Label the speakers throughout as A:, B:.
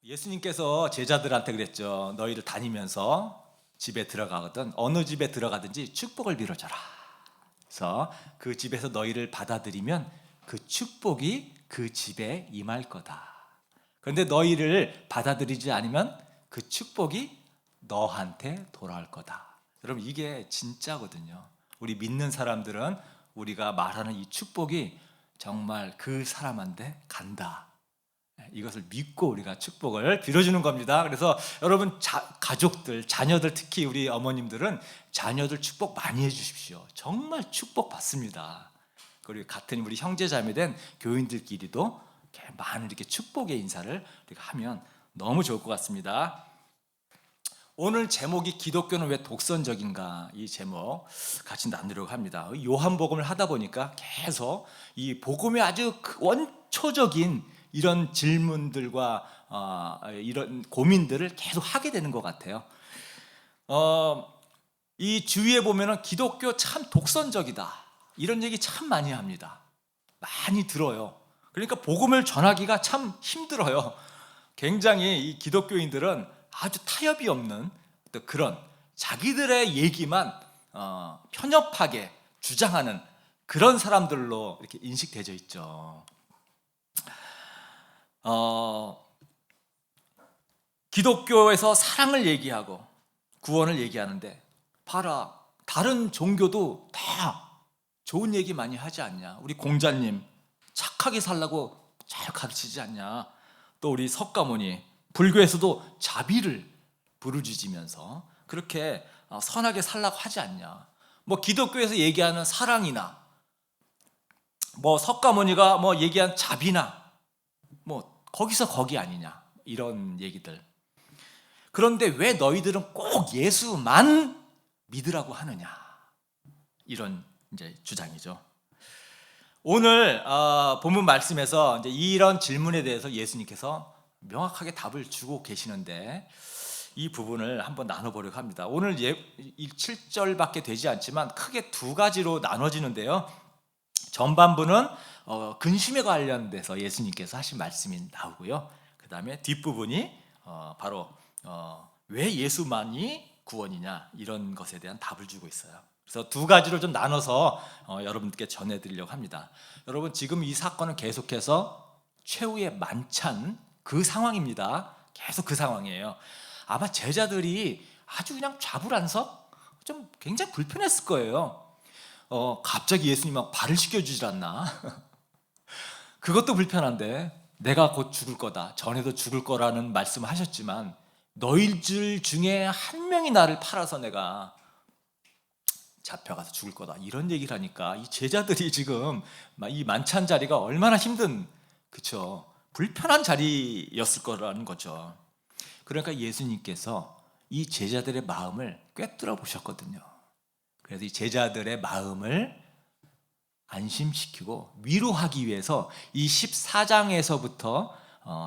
A: 예수님께서 제자들한테 그랬죠. 너희를 다니면서 집에 들어가거든 어느 집에 들어가든지 축복을 빌어줘라. 그래서 그 집에서 너희를 받아들이면 그 축복이 그 집에 임할 거다. 그런데 너희를 받아들이지 않으면 그 축복이 너한테 돌아올 거다. 여러분 이게 진짜거든요. 우리 믿는 사람들은 우리가 말하는 이 축복이 정말 그 사람한테 간다. 이것을 믿고 우리가 축복을 빌어주는 겁니다. 그래서 여러분 가족들, 자녀들, 특히 우리 어머님들은 자녀들 축복 많이 해주십시오. 정말 축복 받습니다. 그리고 같은 우리 형제자매된 교인들끼리도 이렇게 많은 이렇게 축복의 인사를 우리가 하면 너무 좋을 것 같습니다. 오늘 제목이 기독교는 왜 독선적인가, 이 제목 같이 나누려고 합니다. 요한복음을 하다 보니까 계속 이 복음의 아주 원초적인 이런 질문들과 이런 고민들을 계속 하게 되는 것 같아요. 이 주위에 보면은 기독교 참 독선적이다 이런 얘기 참 많이 합니다. 많이 들어요. 그러니까 복음을 전하기가 참 힘들어요. 굉장히 이 기독교인들은 아주 타협이 없는 그런 자기들의 얘기만 편협하게 주장하는 그런 사람들로 이렇게 인식되어 있죠. 기독교에서 사랑을 얘기하고 구원을 얘기하는데 봐라, 다른 종교도 다 좋은 얘기 많이 하지 않냐. 우리 공자님 착하게 살라고 잘 가르치지 않냐. 또 우리 석가모니 불교에서도 자비를 부르짖으면서 그렇게 선하게 살라고 하지 않냐. 뭐 기독교에서 얘기하는 사랑이나 뭐 석가모니가 뭐 얘기한 자비나 뭐 거기서 거기 아니냐 이런 얘기들. 그런데 왜 너희들은 꼭 예수만 믿으라고 하느냐 이런 이제 주장이죠. 오늘 본문 말씀에서 이제 이런 질문에 대해서 예수님께서 명확하게 답을 주고 계시는데 이 부분을 한번 나눠보려고 합니다. 오늘 7절밖에 되지 않지만 크게 두 가지로 나눠지는데요. 전반부는 근심에 관련돼서 예수님께서 하신 말씀이 나오고요. 그 다음에 뒷부분이 바로 왜 예수만이 구원이냐 이런 것에 대한 답을 주고 있어요. 그래서 두 가지로 좀 나눠서 여러분께 전해드리려고 합니다. 여러분 지금 이 사건은 계속해서 최후의 만찬 그 상황입니다. 계속 그 상황이에요. 아마 제자들이 아주 그냥 좌불안석 좀 굉장히 불편했을 거예요. 갑자기 예수님하고 발을 씻겨주질 않나? 그것도 불편한데 내가 곧 죽을 거다. 전에도 죽을 거라는 말씀을 하셨지만 너희들 중에 한 명이 나를 팔아서 내가 잡혀가서 죽을 거다. 이런 얘기를 하니까 이 제자들이 지금 이 만찬 자리가 얼마나 힘든, 그쵸? 불편한 자리였을 거라는 거죠. 그러니까 예수님께서 이 제자들의 마음을 꿰뚫어 보셨거든요. 그래서 이 제자들의 마음을 안심시키고 위로하기 위해서 이 14장에서부터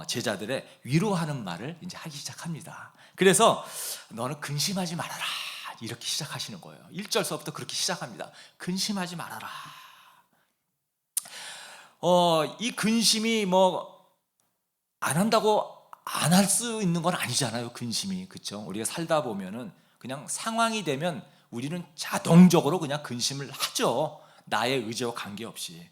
A: 제자들의 위로하는 말을 이제 하기 시작합니다. 그래서 너는 근심하지 말아라 이렇게 시작하시는 거예요. 1절서부터 그렇게 시작합니다. 근심하지 말아라. 이 근심이 뭐 안 한다고 안 할 수 있는 건 아니잖아요. 근심이, 그렇죠? 우리가 살다 보면은 그냥 상황이 되면 우리는 자동적으로 그냥 근심을 하죠. 나의 의지와 관계없이.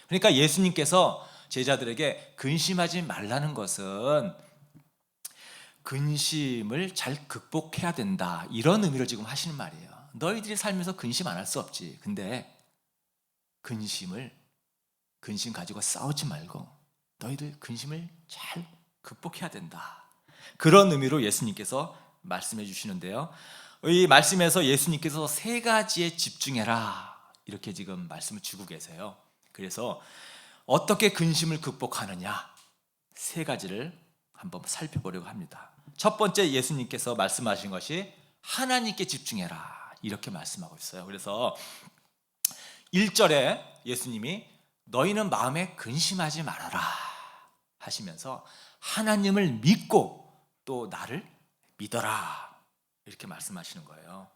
A: 그러니까 예수님께서 제자들에게 근심하지 말라는 것은 근심을 잘 극복해야 된다 이런 의미를 지금 하시는 말이에요. 너희들이 살면서 근심 안 할 수 없지. 근데 근심 가지고 싸우지 말고 너희들 근심을 잘 극복해야 된다. 그런 의미로 예수님께서 말씀해 주시는데요. 이 말씀에서 예수님께서 세 가지에 집중해라 이렇게 지금 말씀을 주고 계세요. 그래서 어떻게 근심을 극복하느냐 세 가지를 한번 살펴보려고 합니다. 첫 번째 예수님께서 말씀하신 것이 하나님께 집중해라 이렇게 말씀하고 있어요. 그래서 1절에 예수님이 너희는 마음에 근심하지 말아라 하시면서 하나님을 믿고 또 나를 믿어라 이렇게 말씀하시는 거예요.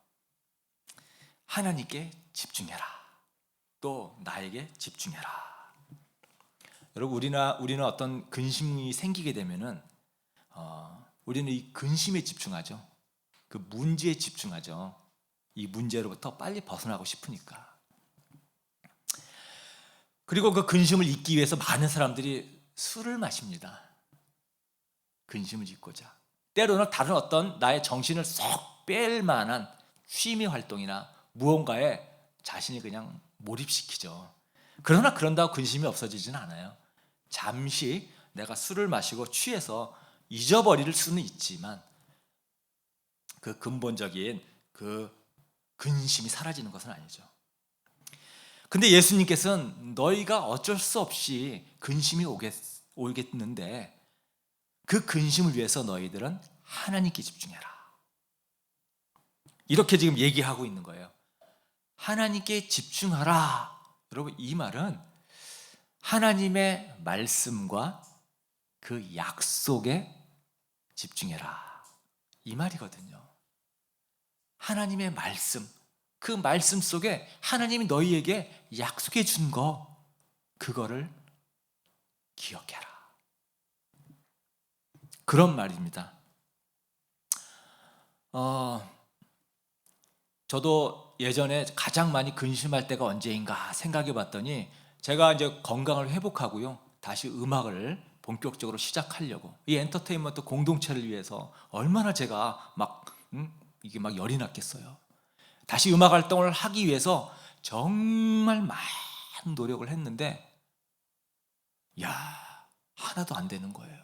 A: 하나님께 집중해라. 또 나에게 집중해라. 여러분 우리는 어떤 근심이 생기게 되면은 우리는 이 근심에 집중하죠. 그 문제에 집중하죠. 이 문제로부터 빨리 벗어나고 싶으니까. 그리고 그 근심을 잊기 위해서 많은 사람들이 술을 마십니다. 근심을 잊고자. 때로는 다른 어떤 나의 정신을 쏙 뺄 만한 취미 활동이나 무언가에 자신이 그냥 몰입시키죠. 그러나 그런다고 근심이 없어지지는 않아요. 잠시 내가 술을 마시고 취해서 잊어버릴 수는 있지만 그 근본적인 그 근심이 사라지는 것은 아니죠. 근데 예수님께서는 너희가 어쩔 수 없이 근심이 오겠는데 그 근심을 위해서 너희들은 하나님께 집중해라. 이렇게 지금 얘기하고 있는 거예요. 하나님께 집중하라. 여러분, 이 말은 하나님의 말씀과 그 약속에 집중해라. 이 말이거든요. 하나님의 말씀, 그 말씀 속에 하나님이 너희에게 약속해 준 거, 그거를 기억해라. 그런 말입니다. 저도 예전에 가장 많이 근심할 때가 언제인가 생각해 봤더니 제가 이제 건강을 회복하고요. 다시 음악을 본격적으로 시작하려고 이 엔터테인먼트 공동체를 위해서 얼마나 제가 이게 막 열이 났겠어요. 다시 음악 활동을 하기 위해서 정말 많은 노력을 했는데 하나도 안 되는 거예요.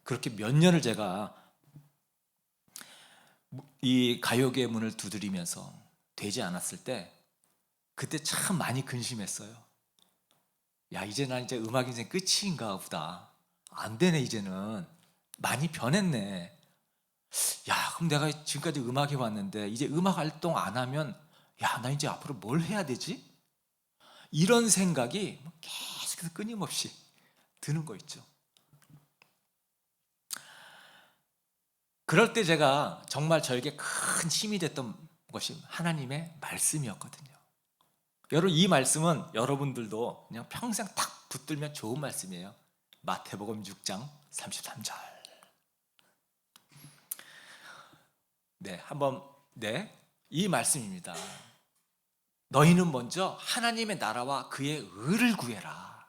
A: 그렇게 몇 년을 제가 이 가요계 문을 두드리면서 되지 않았을 때 그때 참 많이 근심했어요. 이제 난 이제 음악 인생 끝인가 보다. 안 되네 이제는. 많이 변했네. 그럼 내가 지금까지 음악 해왔는데 이제 음악 활동 안 하면 나 이제 앞으로 뭘 해야 되지? 이런 생각이 계속해서 끊임없이 드는 거 있죠. 그럴 때 제가 정말 저에게 큰 힘이 됐던 것이 하나님의 말씀이었거든요. 여러분, 이 말씀은 여러분들도 그냥 평생 탁 붙들면 좋은 말씀이에요. 마태복음 6장 33절. 이 말씀입니다. 너희는 먼저 하나님의 나라와 그의 의를 구해라.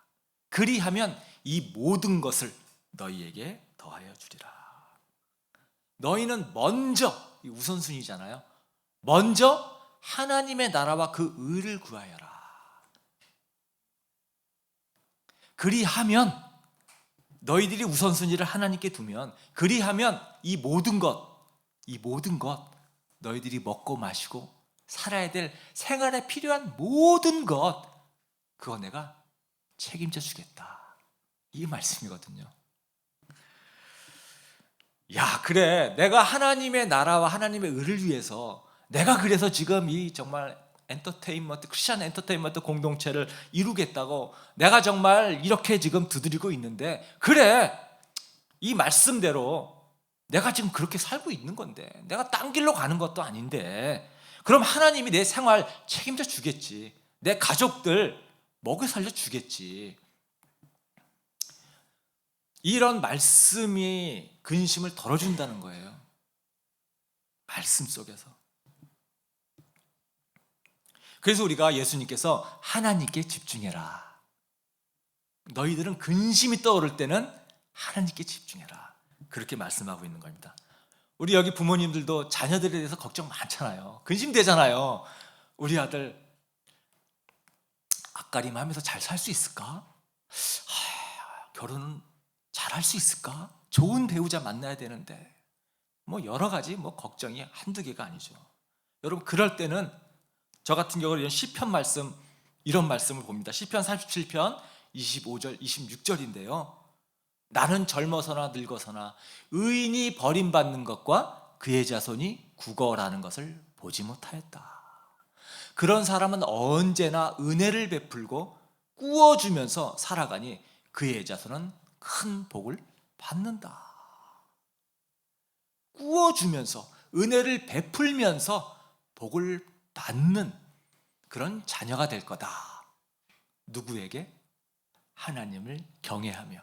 A: 그리하면 이 모든 것을 너희에게 더하여 주리라. 너희는 먼저, 이 우선순위잖아요. 먼저 하나님의 나라와 그 의를 구하여라. 그리하면, 너희들이 우선순위를 하나님께 두면, 그리하면 이 모든 것 너희들이 먹고 마시고 살아야 될 생활에 필요한 모든 것, 그거 내가 책임져 주겠다. 이 말씀이거든요. 그래, 내가 하나님의 나라와 하나님의 의를 위해서 내가 그래서 지금 이 정말 크리스천 엔터테인먼트 공동체를 이루겠다고 내가 정말 이렇게 지금 두드리고 있는데, 그래, 이 말씀대로 내가 지금 그렇게 살고 있는 건데, 내가 딴 길로 가는 것도 아닌데, 그럼 하나님이 내 생활 책임져 주겠지. 내 가족들 먹여 살려 주겠지. 이런 말씀이 근심을 덜어준다는 거예요. 말씀 속에서. 그래서 우리가 예수님께서 하나님께 집중해라. 너희들은 근심이 떠오를 때는 하나님께 집중해라. 그렇게 말씀하고 있는 겁니다. 우리 여기 부모님들도 자녀들에 대해서 걱정 많잖아요. 근심되잖아요. 우리 아들 앞가림 하면서 잘 살 수 있을까? 결혼은 잘 할 수 있을까? 좋은 배우자 만나야 되는데 여러 가지 걱정이 한두 개가 아니죠. 여러분, 그럴 때는 저 같은 경우는 이런 시편 말씀, 이런 말씀을 봅니다. 시편 37편 25절 26절인데요. 나는 젊어서나 늙어서나 의인이 버림받는 것과 그의 자손이 구걸하는 것을 보지 못하였다. 그런 사람은 언제나 은혜를 베풀고 꾸어주면서 살아가니 그의 자손은 큰 복을 받는다. 꾸어주면서 은혜를 베풀면서 복을 받는 그런 자녀가 될 거다. 누구에게? 하나님을 경외하며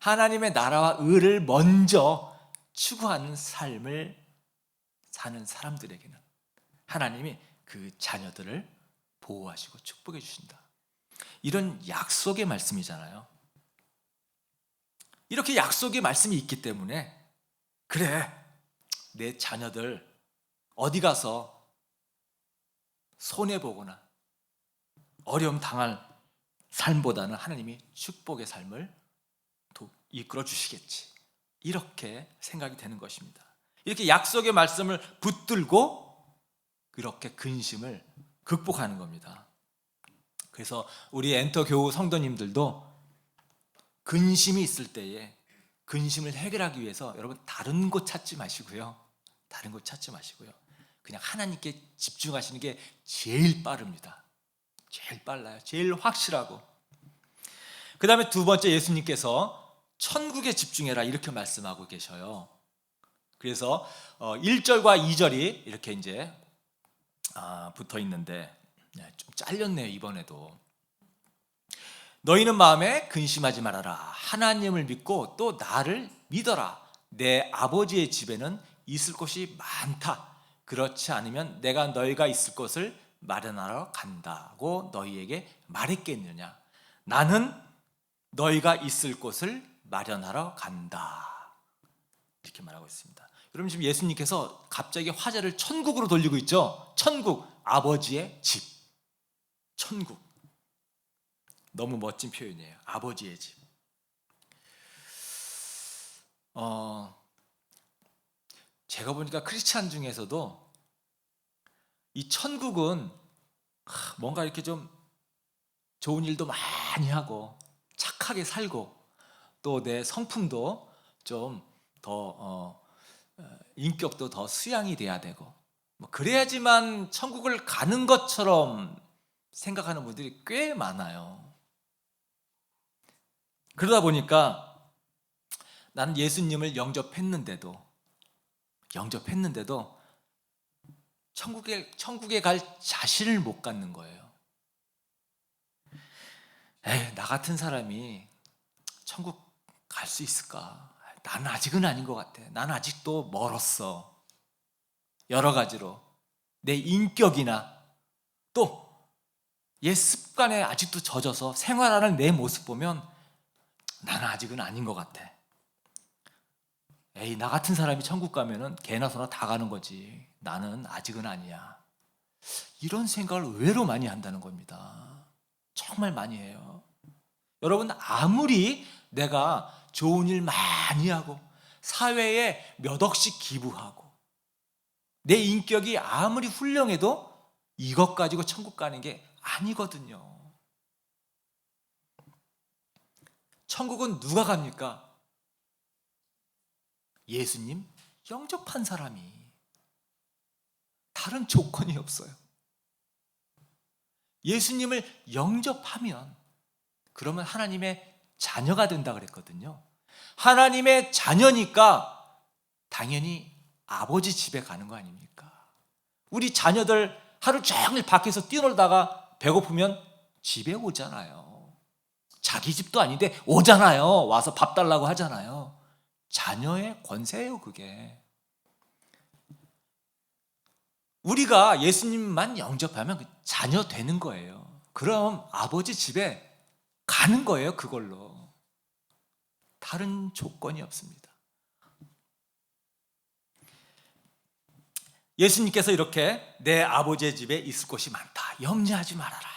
A: 하나님의 나라와 의를 먼저 추구하는 삶을 사는 사람들에게는 하나님이 그 자녀들을 보호하시고 축복해 주신다. 이런 약속의 말씀이잖아요. 이렇게 약속의 말씀이 있기 때문에 그래, 내 자녀들 어디 가서 손해보거나 어려움 당할 삶보다는 하나님이 축복의 삶을 이끌어 주시겠지, 이렇게 생각이 되는 것입니다. 이렇게 약속의 말씀을 붙들고 그렇게 근심을 극복하는 겁니다. 그래서 우리 엔터 교우 성도님들도 근심이 있을 때에 근심을 해결하기 위해서 여러분 다른 곳 찾지 마시고요. 다른 곳 찾지 마시고요. 그냥 하나님께 집중하시는 게 제일 빠릅니다. 제일 빨라요. 제일 확실하고. 그 다음에 두 번째, 예수님께서 천국에 집중해라 이렇게 말씀하고 계셔요. 그래서 1절과 2절이 이렇게 이제 붙어 있는데 좀 잘렸네요. 이번에도 너희는 마음에 근심하지 말아라. 하나님을 믿고 또 나를 믿어라. 내 아버지의 집에는 있을 곳이 많다. 그렇지 않으면 내가 너희가 있을 곳을 마련하러 간다고 너희에게 말했겠느냐. 나는 너희가 있을 곳을 마련하러 간다. 이렇게 말하고 있습니다. 여러분, 지금 예수님께서 갑자기 화제를 천국으로 돌리고 있죠. 천국, 아버지의 집. 천국. 너무 멋진 표현이에요. 아버지의 집. 제가 보니까 크리스찬 중에서도 이 천국은 뭔가 이렇게 좀 좋은 일도 많이 하고 착하게 살고 또 내 성품도 좀 더 인격도 더 수양이 돼야 되고 그래야지만 천국을 가는 것처럼 생각하는 분들이 꽤 많아요. 그러다 보니까 나는 예수님을 영접했는데도 천국에 갈 자신을 못 갖는 거예요. 나 같은 사람이 천국 갈 수 있을까? 나는 아직은 아닌 것 같아. 나는 아직도 멀었어. 여러 가지로 내 인격이나 또 옛 습관에 아직도 젖어서 생활하는 내 모습 보면 나는 아직은 아닌 것 같아. 나 같은 사람이 천국 가면은 개나 소나 다 가는 거지. 나는 아직은 아니야. 이런 생각을 의외로 많이 한다는 겁니다. 정말 많이 해요. 여러분, 아무리 내가 좋은 일 많이 하고 사회에 몇 억씩 기부하고 내 인격이 아무리 훌륭해도 이것 가지고 천국 가는 게 아니거든요. 천국은 누가 갑니까? 예수님 영접한 사람이. 다른 조건이 없어요. 예수님을 영접하면 그러면 하나님의 자녀가 된다 그랬거든요. 하나님의 자녀니까 당연히 아버지 집에 가는 거 아닙니까? 우리 자녀들 하루 종일 밖에서 뛰놀다가 배고프면 집에 오잖아요. 자기 집도 아닌데 오잖아요. 와서 밥 달라고 하잖아요. 자녀의 권세예요, 그게. 우리가 예수님만 영접하면 자녀 되는 거예요. 그럼 아버지 집에 가는 거예요, 그걸로. 다른 조건이 없습니다. 예수님께서 이렇게 내 아버지의 집에 있을 곳이 많다. 염려하지 말아라.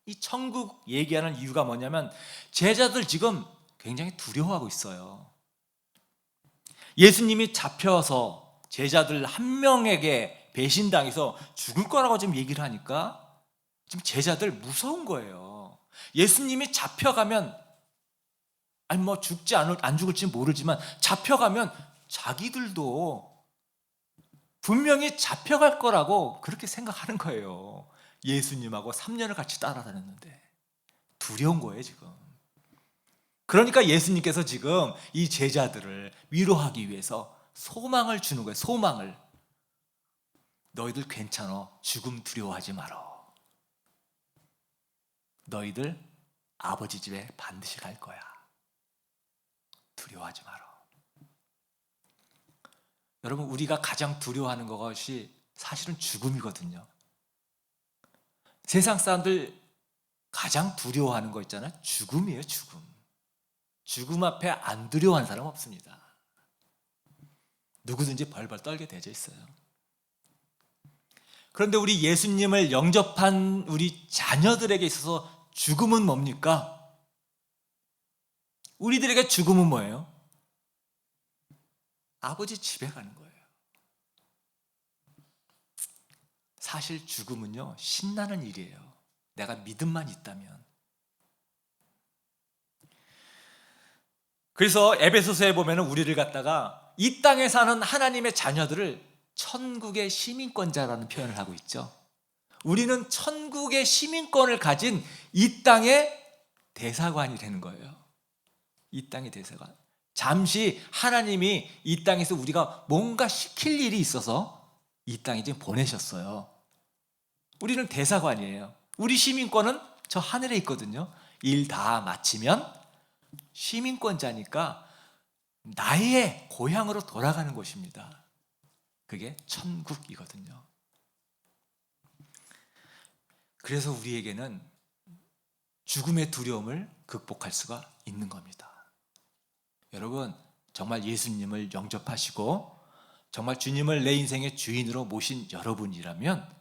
A: 이 천국 얘기하는 이유가 뭐냐면 제자들 지금 굉장히 두려워하고 있어요. 예수님이 잡혀서 제자들 한 명에게 배신당해서 죽을 거라고 지금 얘기를 하니까 지금 제자들 무서운 거예요. 예수님이 잡혀가면 죽지 안 죽을지 모르지만 잡혀가면 자기들도 분명히 잡혀갈 거라고 그렇게 생각하는 거예요. 예수님하고 3년을 같이 따라다녔는데 두려운 거예요, 지금. 그러니까 예수님께서 지금 이 제자들을 위로하기 위해서 소망을 주는 거예요. 소망을. 너희들 괜찮아. 죽음 두려워하지 마라. 너희들 아버지 집에 반드시 갈 거야. 두려워하지 마라. 여러분, 우리가 가장 두려워하는 것이 사실은 죽음이거든요. 세상 사람들 가장 두려워하는 거 있잖아요. 죽음이에요, 죽음. 죽음 앞에 안 두려워하는 사람 없습니다. 누구든지 벌벌 떨게 되어 있어요. 그런데 우리 예수님을 영접한 우리 자녀들에게 있어서 죽음은 뭡니까? 우리들에게 죽음은 뭐예요? 아버지 집에 가는 거예요. 사실 죽음은요, 신나는 일이에요. 내가 믿음만 있다면. 그래서 에베소서에 보면 우리를 갖다가 이 땅에 사는 하나님의 자녀들을 천국의 시민권자라는 표현을 하고 있죠. 우리는 천국의 시민권을 가진 이 땅의 대사관이 되는 거예요. 이 땅의 대사관. 잠시 하나님이 이 땅에서 우리가 뭔가 시킬 일이 있어서 이 땅에 지금 보내셨어요. 우리는 대사관이에요. 우리 시민권은 저 하늘에 있거든요. 일 다 마치면 시민권자니까 나의 고향으로 돌아가는 곳입니다. 그게 천국이거든요. 그래서 우리에게는 죽음의 두려움을 극복할 수가 있는 겁니다. 여러분, 정말 예수님을 영접하시고 정말 주님을 내 인생의 주인으로 모신 여러분이라면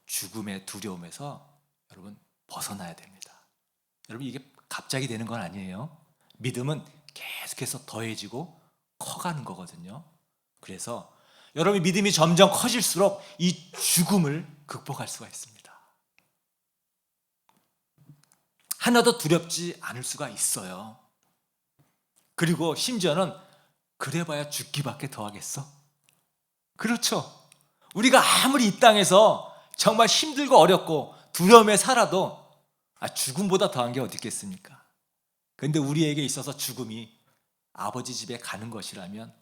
A: 죽음의 두려움에서 여러분 벗어나야 됩니다. 여러분, 이게 갑자기 되는 건 아니에요. 믿음은 계속해서 더해지고 커가는 거거든요. 그래서 여러분의 믿음이 점점 커질수록 이 죽음을 극복할 수가 있습니다. 하나도 두렵지 않을 수가 있어요. 그리고 심지어는 그래봐야 죽기밖에 더 하겠어? 그렇죠. 우리가 아무리 이 땅에서 정말 힘들고 어렵고 두려움에 살아도 죽음보다 더한 게 어디 있겠습니까? 그런데 우리에게 있어서 죽음이 아버지 집에 가는 것이라면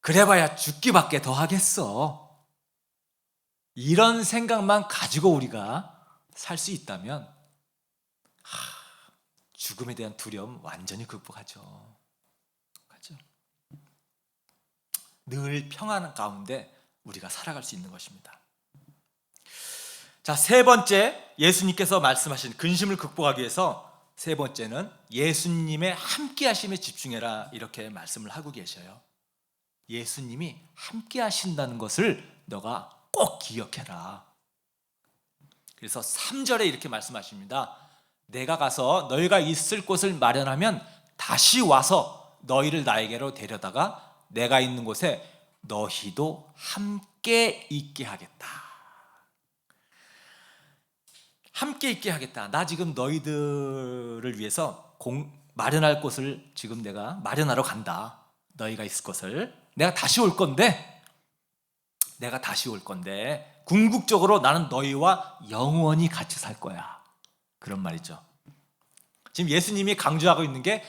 A: 그래봐야 죽기밖에 더 하겠어. 이런 생각만 가지고 우리가 살 수 있다면 죽음에 대한 두려움 완전히 극복하죠. 그렇죠? 늘 평안 가운데 우리가 살아갈 수 있는 것입니다. 자, 세 번째, 예수님께서 말씀하신 근심을 극복하기 위해서 세 번째는 예수님의 함께 하심에 집중해라, 이렇게 말씀을 하고 계셔요. 예수님이 함께 하신다는 것을 너가 꼭 기억해라. 그래서 3절에 이렇게 말씀하십니다. 내가 가서 너희가 있을 곳을 마련하면 다시 와서 너희를 나에게로 데려다가 내가 있는 곳에 너희도 함께 있게 하겠다. 함께 있게 하겠다. 나 지금 너희들을 위해서 마련할 곳을 지금 내가 마련하러 간다. 너희가 있을 곳을 내가 다시 올 건데 궁극적으로 나는 너희와 영원히 같이 살 거야. 그런 말이죠. 지금 예수님이 강조하고 있는 게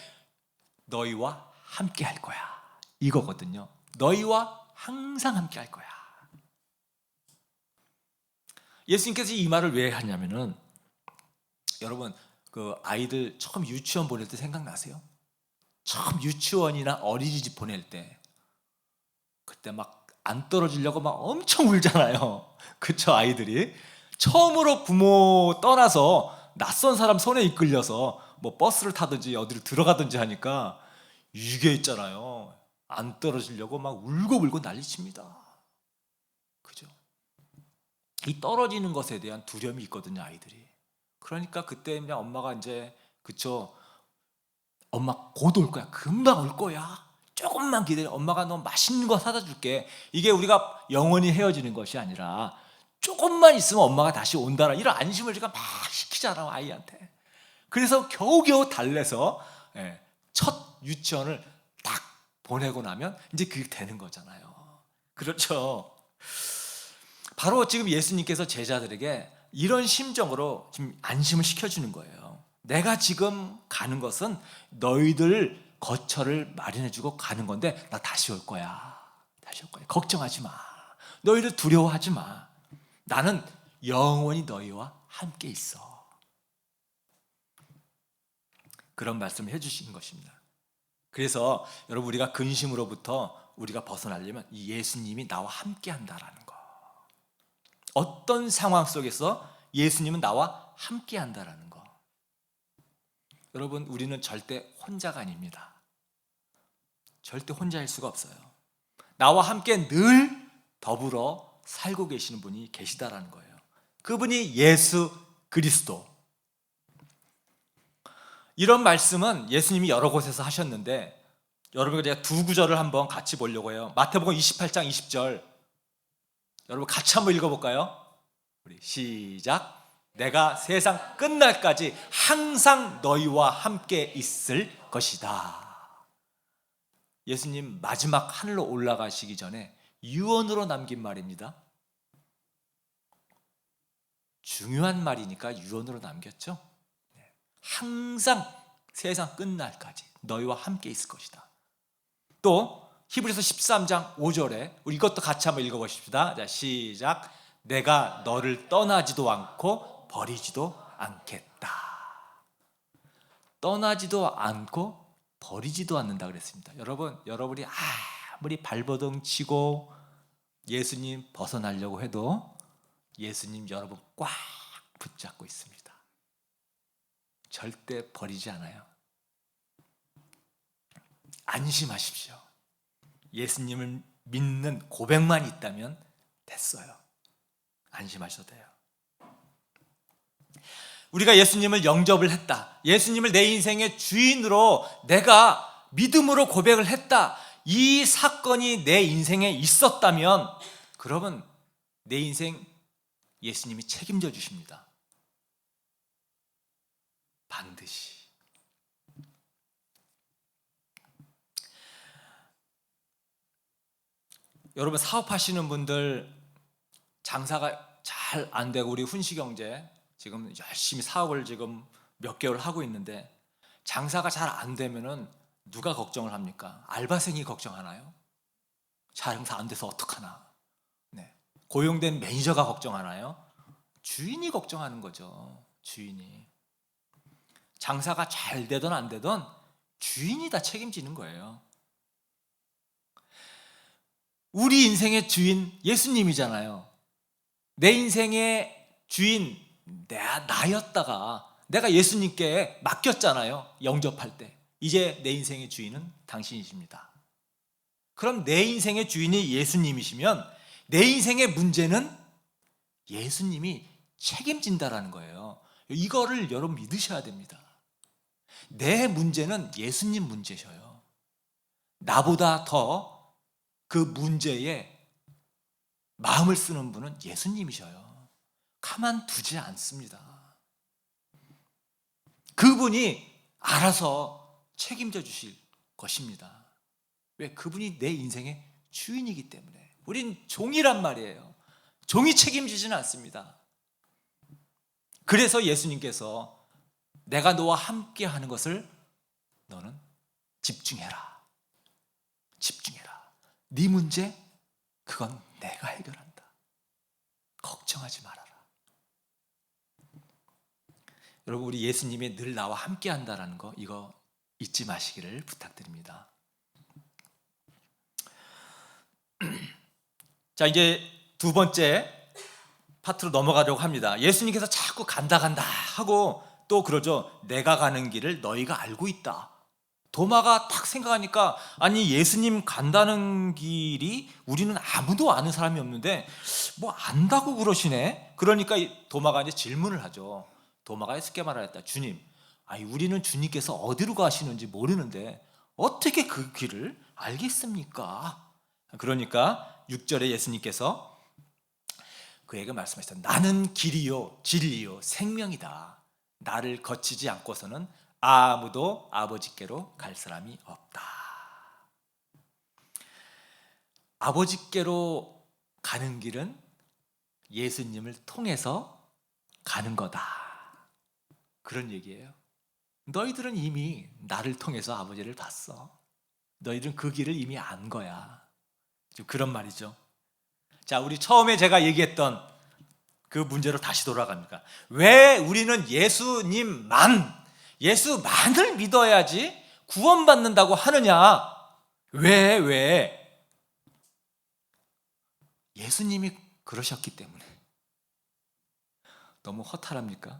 A: 너희와 함께 할 거야, 이거거든요. 너희와 항상 함께 할 거야. 예수님께서 이 말을 왜 하냐면은, 여러분, 그 아이들 처음 유치원 보낼 때 생각나세요? 처음 유치원이나 어린이집 보낼 때 그때 막 안 떨어지려고 막 엄청 울잖아요. 그쵸? 아이들이 처음으로 부모 떠나서 낯선 사람 손에 이끌려서 뭐 버스를 타든지 어디를 들어가든지 하니까 이게 있잖아요. 안 떨어지려고 막 울고 난리칩니다. 그죠? 이 떨어지는 것에 대한 두려움이 있거든요, 아이들이. 그러니까 그때 그냥 엄마가 이제, 그쵸, 엄마 곧 올 거야, 금방 올 거야, 조금만 기다려, 엄마가 너 맛있는 거 사다 줄게. 이게 우리가 영원히 헤어지는 것이 아니라 조금만 있으면 엄마가 다시 온다라, 이런 안심을 우리가 막 시키잖아, 아이한테. 그래서 겨우겨우 달래서 첫 유치원을 딱 보내고 나면 이제 그게 되는 거잖아요. 그렇죠? 바로 지금 예수님께서 제자들에게 이런 심정으로 지금 안심을 시켜주는 거예요. 내가 지금 가는 것은 너희들 거처를 마련해주고 가는 건데 나 다시 올 거야. 다시 올 거야. 걱정하지 마. 너희들 두려워하지 마. 나는 영원히 너희와 함께 있어. 그런 말씀을 해주신 것입니다. 그래서 여러분, 우리가 근심으로부터 우리가 벗어나려면 이 예수님이 나와 함께 한다라는 거, 어떤 상황 속에서 예수님은 나와 함께 한다라는 거. 여러분, 우리는 절대 혼자가 아닙니다. 절대 혼자일 수가 없어요. 나와 함께 늘 더불어 살고 계시는 분이 계시다라는 거예요. 그분이 예수 그리스도. 이런 말씀은 예수님이 여러 곳에서 하셨는데, 여러분과 제가 두 구절을 한번 같이 보려고 해요. 마태복음 28장 20절, 여러분 같이 한번 읽어볼까요? 우리 시작. 내가 세상 끝날까지 항상 너희와 함께 있을 것이다. 예수님 마지막 하늘로 올라가시기 전에 유언으로 남긴 말입니다. 중요한 말이니까 유언으로 남겼죠. 항상 세상 끝날까지 너희와 함께 있을 것이다. 또 히브리서 13장 5절에 우리 이것도 같이 한번 읽어보십시다. 자, 시작. 내가 너를 떠나지도 않고 버리지도 않겠다. 떠나지도 않고 버리지도 않는다 그랬습니다. 여러분, 여러분이 아무리 발버둥 치고 예수님 벗어나려고 해도 예수님 여러분 꽉 붙잡고 있습니다. 절대 버리지 않아요. 안심하십시오. 예수님을 믿는 고백만 있다면 됐어요. 안심하셔도 돼요. 우리가 예수님을 영접을 했다, 예수님을 내 인생의 주인으로 내가 믿음으로 고백을 했다, 이 사건이 내 인생에 있었다면 그러면 내 인생 예수님이 책임져 주십니다. 반드시. 여러분, 사업하시는 분들 장사가 잘 안 되고, 우리 훈시경제 지금 열심히 사업을 지금 몇 개월 하고 있는데 장사가 잘 안 되면은 누가 걱정을 합니까? 알바생이 걱정하나요? 장사 안 돼서 어떡하나? 네. 고용된 매니저가 걱정하나요? 주인이 걱정하는 거죠. 주인이. 장사가 잘 되든 안 되든 주인이 다 책임지는 거예요. 우리 인생의 주인 예수님이잖아요. 내 인생의 주인 나였다가 내가 예수님께 맡겼잖아요. 영접할 때. 이제 내 인생의 주인은 당신이십니다. 그럼 내 인생의 주인이 예수님이시면 내 인생의 문제는 예수님이 책임진다라는 거예요. 이거를 여러분 믿으셔야 됩니다. 내 문제는 예수님 문제셔요. 나보다 더 그 문제에 마음을 쓰는 분은 예수님이셔요. 가만두지 않습니다. 그분이 알아서 책임져 주실 것입니다. 왜? 그분이 내 인생의 주인이기 때문에. 우린 종이란 말이에요. 종이 책임지지는 않습니다. 그래서 예수님께서 내가 너와 함께 하는 것을 너는 집중해라. 집중해라. 네 문제 그건 내가 해결한다. 걱정하지 말아라. 여러분, 우리 예수님이 늘 나와 함께 한다는 거, 이거 잊지 마시기를 부탁드립니다. 자, 이제 두 번째 파트로 넘어가려고 합니다. 예수님께서 자꾸 간다 하고 또 그러죠. 내가 가는 길을 너희가 알고 있다. 도마가 딱 생각하니까, 아니 예수님 간다는 길이 우리는 아무도 아는 사람이 없는데 뭐 안다고 그러시네. 그러니까 도마가 이제 질문을 하죠. 도마가 쉽게 말하였다. 주님, 아니 우리는 주님께서 어디로 가시는지 모르는데 어떻게 그 길을 알겠습니까? 그러니까 6절에 예수님께서 그에게 말씀하셨다. 나는 길이요 진리요 생명이다. 나를 거치지 않고서는 아무도 아버지께로 갈 사람이 없다. 아버지께로 가는 길은 예수님을 통해서 가는 거다. 그런 얘기예요. 너희들은 이미 나를 통해서 아버지를 봤어. 너희들은 그 길을 이미 안 거야. 좀 그런 말이죠. 자, 우리 처음에 제가 얘기했던 그 문제로 다시 돌아갑니까? 왜 우리는 예수만을 믿어야지 구원받는다고 하느냐? 왜? 예수님이 그러셨기 때문에. 너무 허탈합니까?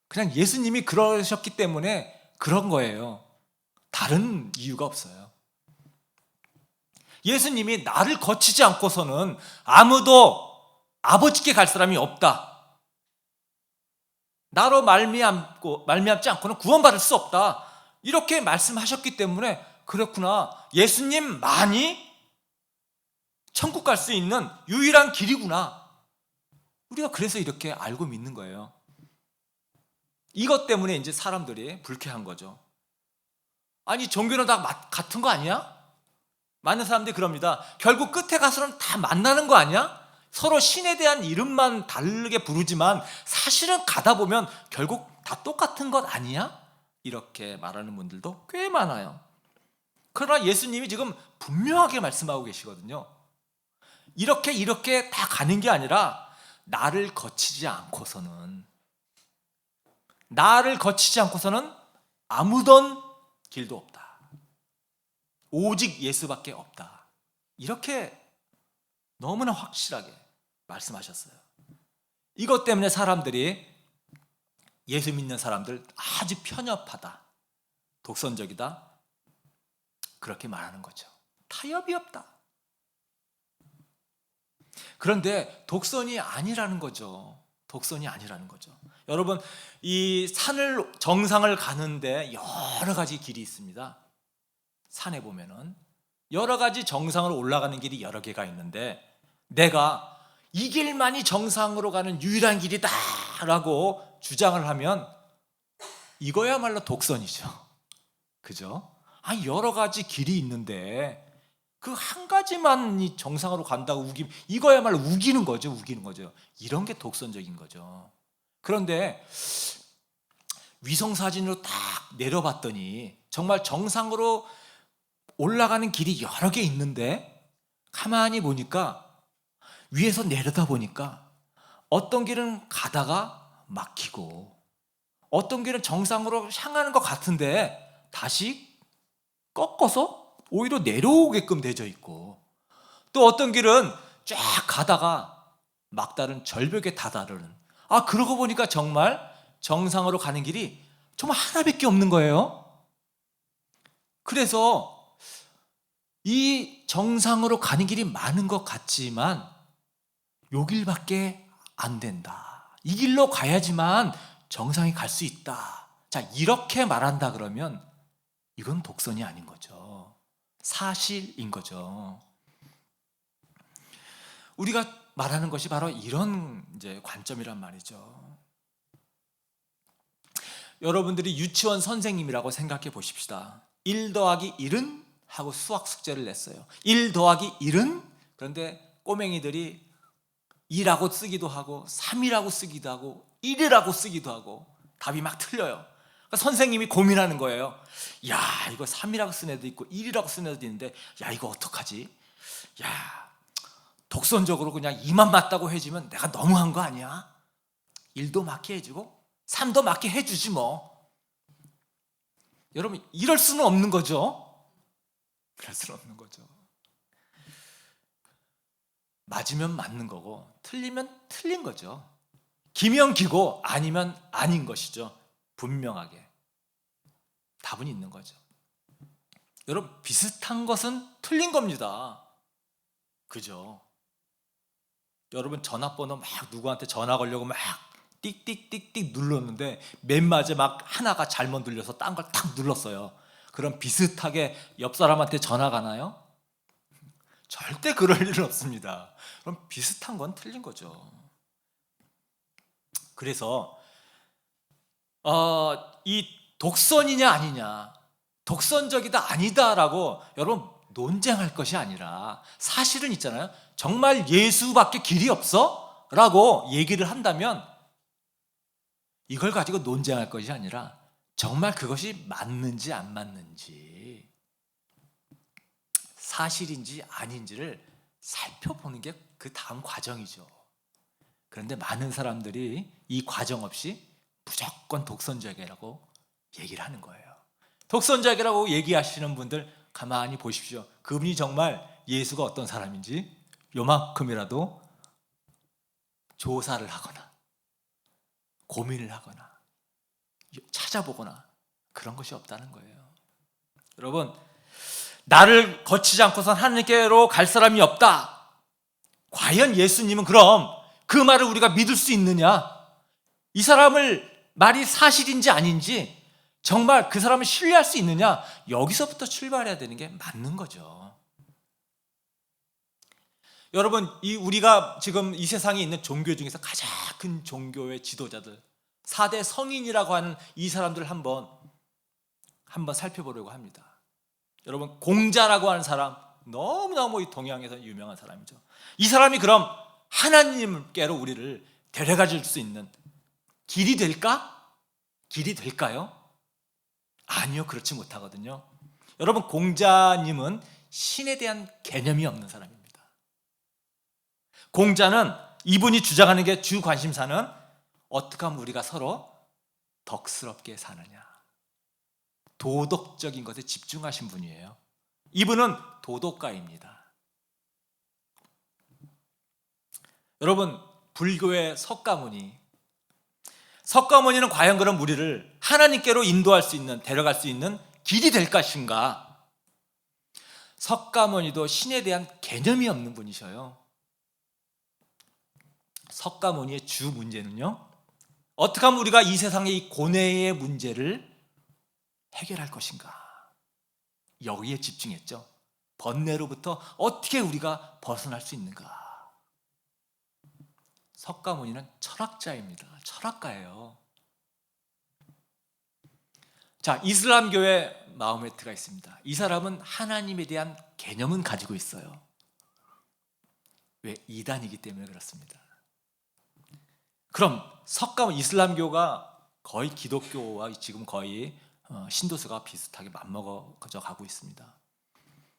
A: 그냥 예수님이 그러셨기 때문에 그런 거예요. 다른 이유가 없어요. 예수님이 나를 거치지 않고서는 아무도 아버지께 갈 사람이 없다. 나로 말미암지 않고는 구원받을 수 없다. 이렇게 말씀하셨기 때문에 그렇구나. 예수님만이 천국 갈 수 있는 유일한 길이구나. 우리가 그래서 이렇게 알고 믿는 거예요. 이것 때문에 이제 사람들이 불쾌한 거죠. 아니, 종교는 다 같은 거 아니야? 많은 사람들이 그럽니다. 결국 끝에 가서는 다 만나는 거 아니야? 서로 신에 대한 이름만 다르게 부르지만 사실은 가다 보면 결국 다 똑같은 것 아니야? 이렇게 말하는 분들도 꽤 많아요. 그러나 예수님이 지금 분명하게 말씀하고 계시거든요. 이렇게 다 가는 게 아니라 나를 거치지 않고서는 아무던 길도 없다. 오직 예수밖에 없다. 이렇게 너무나 확실하게 말씀하셨어요. 이것 때문에 사람들이 예수 믿는 사람들 아주 편협하다, 독선적이다, 그렇게 말하는 거죠. 타협이 없다. 그런데 독선이 아니라는 거죠. 여러분, 이 정상을 가는데 여러 가지 길이 있습니다. 산에 보면은 여러 가지 정상으로 올라가는 길이 여러 개가 있는데 내가 이 길만이 정상으로 가는 유일한 길이다라고 주장을 하면 이거야말로 독선이죠. 그죠? 여러 가지 길이 있는데 그 한 가지만이 정상으로 간다고 우기면 이거야말로 우기는 거죠. 이런 게 독선적인 거죠. 그런데 위성사진으로 딱 내려봤더니 정말 정상으로 올라가는 길이 여러 개 있는데 가만히 보니까 위에서 내려다 보니까 어떤 길은 가다가 막히고 어떤 길은 정상으로 향하는 것 같은데 다시 꺾어서 오히려 내려오게끔 되어 있고 또 어떤 길은 쫙 가다가 막다른 절벽에 다다르는 그러고 보니까 정말 정상으로 가는 길이 정말 하나밖에 없는 거예요. 그래서 이 정상으로 가는 길이 많은 것 같지만 요 길밖에 안 된다. 이 길로 가야지만 정상에 갈 수 있다. 자, 이렇게 말한다 그러면 이건 독선이 아닌 거죠. 사실인 거죠. 우리가 말하는 것이 바로 이런 이제 관점이란 말이죠. 여러분들이 유치원 선생님이라고 생각해 보십시다. 1 더하기 1은? 하고 수학 숙제를 냈어요. 1 더하기 1은? 그런데 꼬맹이들이 2라고 쓰기도 하고 3이라고 쓰기도 하고 1이라고 쓰기도 하고 답이 막 틀려요. 그러니까 선생님이 고민하는 거예요. 야, 이거 3이라고 쓴 애도 있고 1이라고 쓴 애도 있는데 야, 이거 어떡하지? 야, 독선적으로 그냥 2만 맞다고 해주면 내가 너무한 거 아니야? 1도 맞게 해주고 3도 맞게 해주지 뭐. 여러분, 이럴 수는 없는 거죠. 맞으면 맞는 거고 틀리면 틀린 거죠. 기면 기고 아니면 아닌 것이죠. 분명하게 답은 있는 거죠. 여러분, 비슷한 것은 틀린 겁니다. 그죠? 여러분, 전화번호 막 누구한테 전화 걸려고 막 띡띡띡띡 눌렀는데 맨 마지막 하나가 잘못 눌려서 딴 걸 탁 눌렀어요. 그럼 비슷하게 옆 사람한테 전화 가나요? 절대 그럴 일은 없습니다. 그럼 비슷한 건 틀린 거죠. 그래서 이 독선이냐 아니냐, 독선적이다 아니다라고 여러분 논쟁할 것이 아니라 사실은 있잖아요. 정말 예수밖에 길이 없어? 라고 얘기를 한다면 이걸 가지고 논쟁할 것이 아니라 정말 그것이 맞는지 안 맞는지, 사실인지 아닌지를 살펴보는 게 그 다음 과정이죠. 그런데 많은 사람들이 이 과정 없이 무조건 독선적이라고 얘기를 하는 거예요. 독선적이라고 얘기하시는 분들 가만히 보십시오. 그분이 정말 예수가 어떤 사람인지 요만큼이라도 조사를 하거나 고민을 하거나 찾아보거나 그런 것이 없다는 거예요. 여러분, 나를 거치지 않고선 하나님께로 갈 사람이 없다. 과연 예수님은 그럼 그 말을 우리가 믿을 수 있느냐? 이 사람을 말이 사실인지 아닌지 정말 그 사람을 신뢰할 수 있느냐? 여기서부터 출발해야 되는 게 맞는 거죠. 여러분, 우리가 지금 이 세상에 있는 종교 중에서 가장 큰 종교의 지도자들 4대 성인이라고 하는 이 사람들을 한번 살펴보려고 합니다. 여러분, 공자라고 하는 사람, 너무너무 이 동양에서 유명한 사람이죠. 이 사람이 그럼 하나님께로 우리를 데려가 줄 수 있는 길이 될까? 길이 될까요? 아니요, 그렇지 못하거든요. 여러분, 공자님은 신에 대한 개념이 없는 사람입니다. 공자는 이분이 주장하는 게 주 관심사는 어떻게 하면 우리가 서로 덕스럽게 사느냐, 도덕적인 것에 집중하신 분이에요. 이분은 도덕가입니다. 여러분, 불교의 석가모니는 과연 그럼 우리를 하나님께로 인도할 수 있는, 데려갈 수 있는 길이 될 것인가? 석가모니도 신에 대한 개념이 없는 분이셔요. 석가모니의 주 문제는요, 어떻게 하면 우리가 이 세상의 이 고뇌의 문제를 해결할 것인가? 여기에 집중했죠. 번뇌로부터 어떻게 우리가 벗어날 수 있는가? 석가모니는 철학자입니다. 철학가예요. 자, 이슬람교의 마호메트가 있습니다. 이 사람은 하나님에 대한 개념은 가지고 있어요. 왜? 이단이기 때문에 그렇습니다. 그럼 이슬람교가 거의 기독교와 지금 거의 신도수가 비슷하게 맞먹어져 가고 있습니다.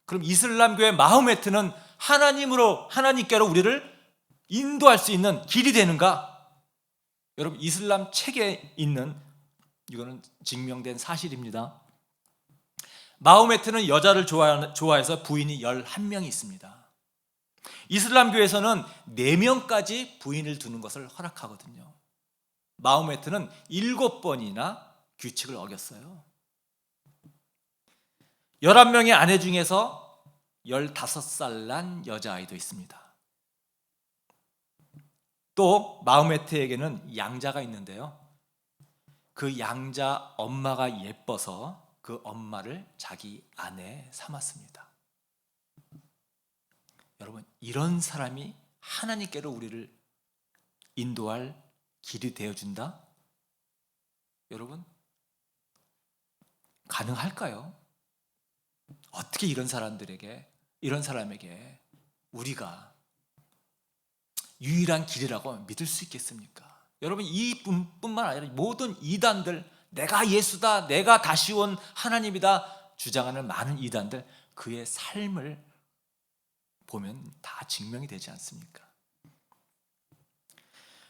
A: 그럼 이슬람교의 마호메트는 하나님께로 우리를 인도할 수 있는 길이 되는가? 여러분, 이슬람 책에 있는, 이거는 증명된 사실입니다. 마호메트는 여자를 좋아해서 부인이 11명이 있습니다. 이슬람교에서는 4명까지 부인을 두는 것을 허락하거든요. 마호메트는 7번이나 규칙을 어겼어요. 11명의 아내 중에서 15살 난 여자아이도 있습니다. 또 마호메트에게는 양자가 있는데요, 그 양자 엄마가 예뻐서 그 엄마를 자기 아내 삼았습니다. 여러분, 이런 사람이 하나님께로 우리를 인도할 길이 되어준다? 여러분, 가능할까요? 어떻게 이런 사람에게 우리가 유일한 길이라고 믿을 수 있겠습니까? 여러분, 이뿐만 아니라 모든 이단들, 내가 예수다, 내가 다시 온 하나님이다 주장하는 많은 이단들, 그의 삶을 보면 다 증명이 되지 않습니까?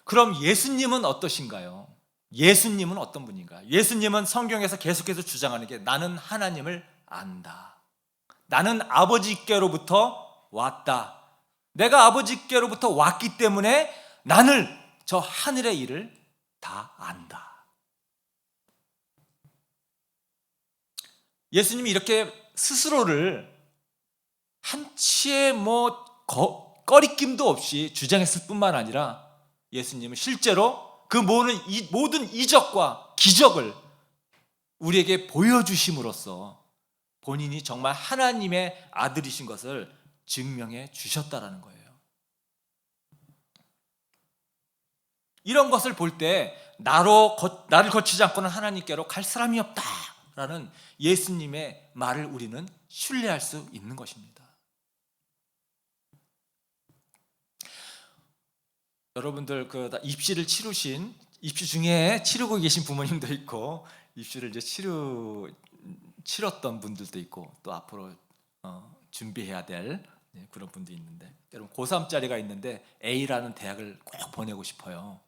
A: 그럼 예수님은 어떠신가요? 예수님은 어떤 분인가? 예수님은 성경에서 계속해서 주장하는 게, 나는 하나님을 안다. 나는 아버지께로부터 왔다. 내가 아버지께로부터 왔기 때문에 나는 저 하늘의 일을 다 안다. 예수님이 이렇게 스스로를 한치의 꺼리낌도 없이 주장했을 뿐만 아니라, 예수님은 실제로 그 모든 이적과 기적을 우리에게 보여주심으로써 본인이 정말 하나님의 아들이신 것을 증명해 주셨다라는 거예요. 이런 것을 볼 때 나를 거치지 않고는 하나님께로 갈 사람이 없다라는 예수님의 말을 우리는 신뢰할 수 있는 것입니다. 여러분들 입시 중에 치르고 계신 부모님도 있고, 입시를 이제 치렀던 분들도 있고, 또 앞으로 준비해야 될 그런 분도 있는데, 여러분, 고3짜리가 있는데 A라는 대학을 꼭 보내고 싶어요.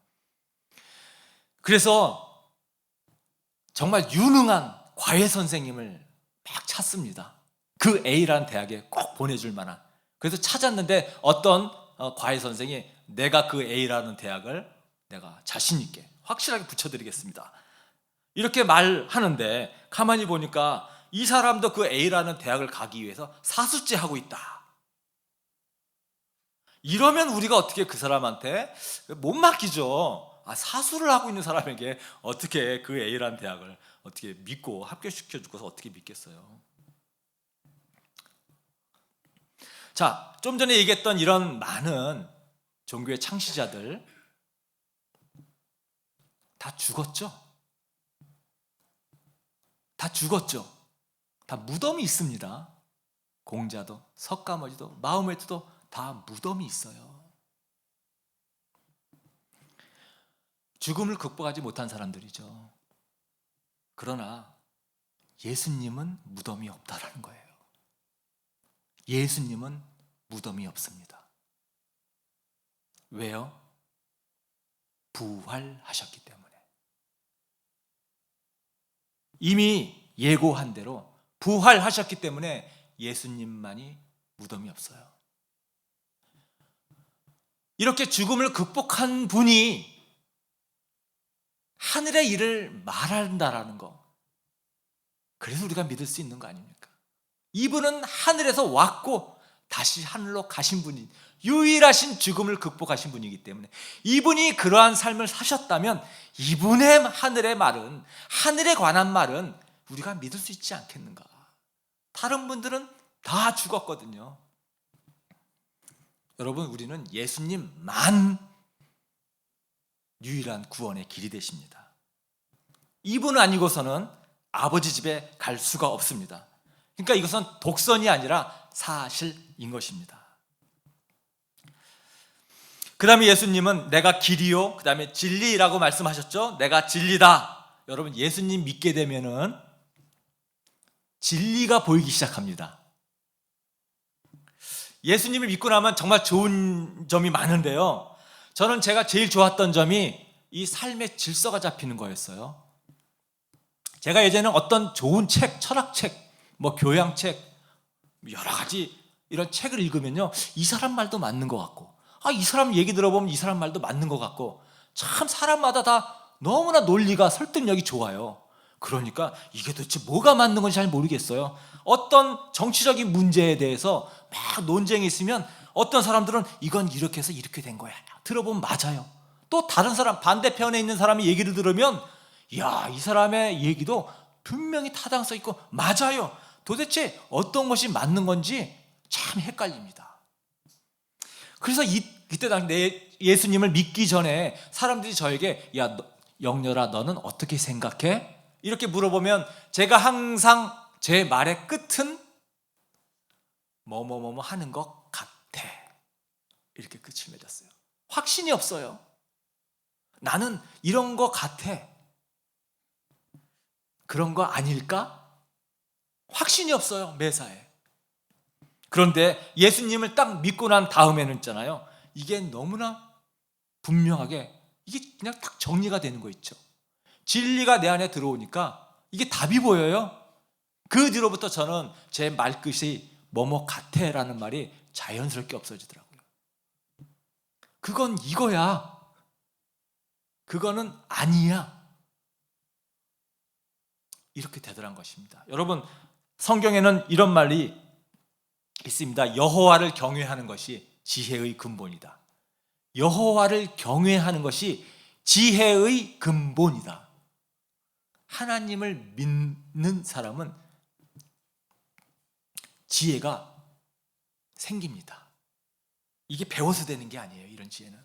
A: 그래서 정말 유능한 과외 선생님을 막 찾습니다. 그 A라는 대학에 꼭 보내줄 만한. 그래서 찾았는데 어떤 과외 선생이 내가 그 A라는 대학을 내가 자신 있게 확실하게 붙여드리겠습니다, 이렇게 말하는데 가만히 보니까 이 사람도 그 A라는 대학을 가기 위해서 사수죄 하고 있다. 이러면 우리가 어떻게 그 사람한테 못 맡기죠. 사수를 하고 있는 사람에게 어떻게 그 A라는 대학을 어떻게 믿고 합격시켜주고서 어떻게 믿겠어요. 자, 좀 전에 얘기했던 이런 많은 종교의 창시자들 다 죽었죠. 다 죽었죠. 다 무덤이 있습니다. 공자도 석가모니도 마호메트도 다 무덤이 있어요. 죽음을 극복하지 못한 사람들이죠. 그러나 예수님은 무덤이 없다라는 거예요. 예수님은 무덤이 없습니다. 왜요? 부활하셨기 때문에. 이미 예고한 대로 부활하셨기 때문에 예수님만이 무덤이 없어요. 이렇게 죽음을 극복한 분이 하늘의 일을 말한다라는 거, 그래서 우리가 믿을 수 있는 거 아닙니까? 이분은 하늘에서 왔고 다시 하늘로 가신 분이, 유일하신 죽음을 극복하신 분이기 때문에 이분이 그러한 삶을 사셨다면 이분의 하늘의 말은, 하늘에 관한 말은 우리가 믿을 수 있지 않겠는가? 다른 분들은 다 죽었거든요. 여러분, 우리는 예수님만 유일한 구원의 길이 되십니다. 이분 아니고서는 아버지 집에 갈 수가 없습니다. 그러니까 이것은 독선이 아니라 사실인 것입니다. 그 다음에 예수님은 내가 길이요, 그 다음에 진리라고 말씀하셨죠. 내가 진리다. 여러분, 예수님 믿게 되면은 진리가 보이기 시작합니다. 예수님을 믿고 나면 정말 좋은 점이 많은데요, 저는 제가 제일 좋았던 점이 이 삶의 질서가 잡히는 거였어요. 제가 예전에는 어떤 좋은 책, 철학책, 교양책, 여러 가지 이런 책을 읽으면요, 이 사람 말도 맞는 것 같고, 이 사람 얘기 들어보면 이 사람 말도 맞는 것 같고, 참 사람마다 다 너무나 논리가, 설득력이 좋아요. 그러니까 이게 도대체 뭐가 맞는 건지 잘 모르겠어요. 어떤 정치적인 문제에 대해서 막 논쟁이 있으면 어떤 사람들은 이건 이렇게 해서 이렇게 된 거야, 들어보면 맞아요. 또 다른 사람, 반대편에 있는 사람의 얘기를 들으면 야, 이 사람의 얘기도 분명히 타당성 있고 맞아요. 도대체 어떤 것이 맞는 건지 참 헷갈립니다. 그래서 이때 당시 예수님을 믿기 전에 사람들이 저에게 야, 영렬아, 너는 어떻게 생각해? 이렇게 물어보면 제가 항상 제 말의 끝은 뭐뭐뭐뭐 하는 것 같아, 이렇게 끝을 맺었어요. 확신이 없어요. 나는 이런 것 같아. 그런 거 아닐까? 확신이 없어요, 매사에. 그런데 예수님을 딱 믿고 난 다음에는 있잖아요, 이게 너무나 분명하게 이게 그냥 딱 정리가 되는 거 있죠. 진리가 내 안에 들어오니까 이게 답이 보여요. 그 뒤로부터 저는 제 말끝이 뭐뭐 같아라는 말이 자연스럽게 없어지더라고요. 그건 이거야, 그거는 아니야, 이렇게 되더란 것입니다. 여러분, 성경에는 이런 말이 있습니다. 여호와를 경외하는 것이 지혜의 근본이다. 여호와를 경외하는 것이 지혜의 근본이다. 하나님을 믿는 사람은 지혜가 생깁니다. 이게 배워서 되는 게 아니에요. 이런 지혜는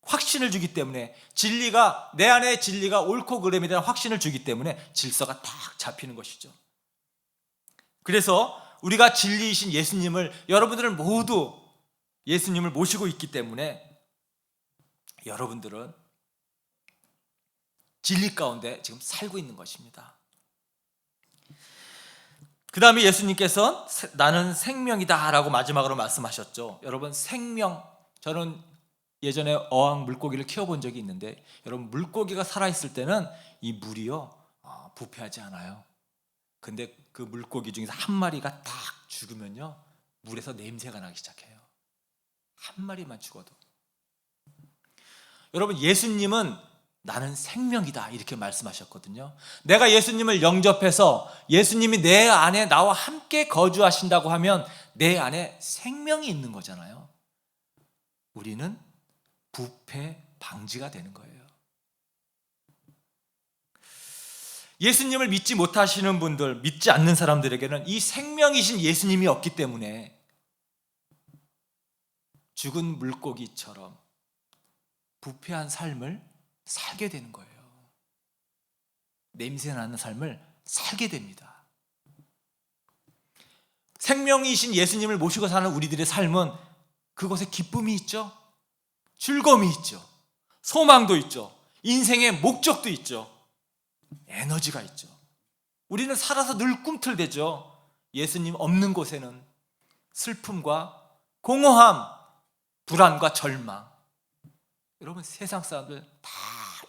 A: 확신을 주기 때문에, 진리가, 내 안에 진리가 옳고 그름에 대한 확신을 주기 때문에 질서가 딱 잡히는 것이죠. 그래서 우리가 진리이신 예수님을, 여러분들은 모두 예수님을 모시고 있기 때문에 여러분들은 진리 가운데 지금 살고 있는 것입니다. 그 다음에 예수님께서 나는 생명이다 라고 마지막으로 말씀하셨죠. 여러분, 생명, 저는 예전에 어항 물고기를 키워본 적이 있는데 여러분, 물고기가 살아있을 때는 이 물이요 부패하지 않아요. 근데 그 물고기 중에서 한 마리가 딱 죽으면요 물에서 냄새가 나기 시작해요. 한 마리만 죽어도. 여러분, 예수님은 나는 생명이다 이렇게 말씀하셨거든요. 내가 예수님을 영접해서 예수님이 내 안에 나와 함께 거주하신다고 하면 내 안에 생명이 있는 거잖아요. 우리는 부패 방지가 되는 거예요. 예수님을 믿지 못하시는 분들, 믿지 않는 사람들에게는 이 생명이신 예수님이 없기 때문에 죽은 물고기처럼 부패한 삶을 살게 되는 거예요. 냄새나는 삶을 살게 됩니다. 생명이신 예수님을 모시고 사는 우리들의 삶은 그곳에 기쁨이 있죠, 즐거움이 있죠, 소망도 있죠, 인생의 목적도 있죠, 에너지가 있죠. 우리는 살아서 늘 꿈틀대죠. 예수님 없는 곳에는 슬픔과 공허함, 불안과 절망. 여러분, 세상 사람들 다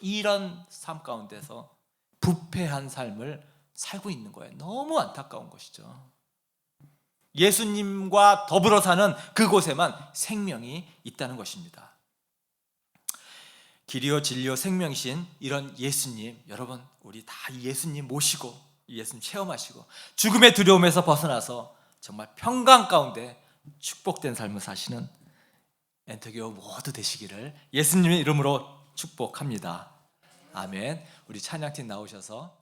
A: 이런 삶 가운데서 부패한 삶을 살고 있는 거예요. 너무 안타까운 것이죠. 예수님과 더불어 사는 그곳에만 생명이 있다는 것입니다. 길이요 진리요 생명이신 이런 예수님, 여러분 우리 다 예수님 모시고 예수님 체험하시고 죽음의 두려움에서 벗어나서 정말 평강 가운데 축복된 삶을 사시는 엔터교회 모두 되시기를 예수님의 이름으로 축복합니다. 아멘. 우리 찬양팀 나오셔서